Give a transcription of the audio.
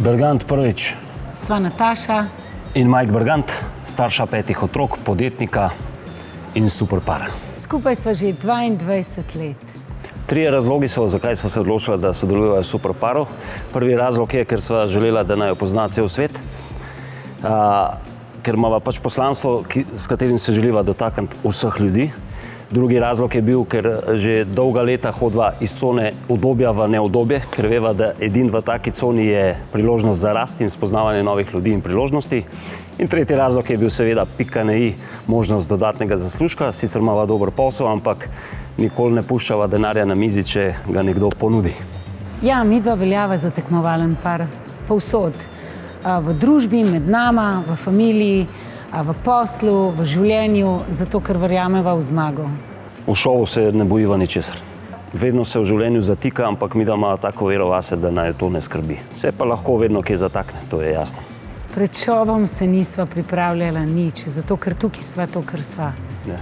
Bergant prvič. Sva Nataša. In Mike Bergant, starša 5 otrok, podjetnika in super par. Skupaj sva že 22 let. 3 razlogi so, zakaj sva se odločila, da sodelujeva v super paru. Prvi razlog je, ker sva želela, da naj jo pozna cel svet. Ker imava pač poslanstvo, s katerim se želiva dotakniti vseh ljudi. Drugi razlog je bil, ker že dolga leta hodiva iz cone udobja v neudobje, ker veva, da edino v taki coni je priložnost za rast in spoznavanje novih ljudi in priložnosti. In tretji razlog je bil seveda pika na i, možnost dodatnega zaslužka. Sicer imava dober posel, ampak nikoli ne puščava denarja na mizi, če ga nekdo ponudi. Ja, midva veljava za tekmovalen par povsod. V družbi, med nama, v familiji, v poslu, v življenju, zato ker verjameva v zmago. V šovu se ne bojiva ničesar. Vedno se v življenju zatika, ampak midva ima tako vero vase, da naj to ne skrbi. Se pa lahko vedno kje zatakne, to je jasno. Pred šovom se nisva pripravljala nič, zato ker tukaj sva to, kar sva. Ja.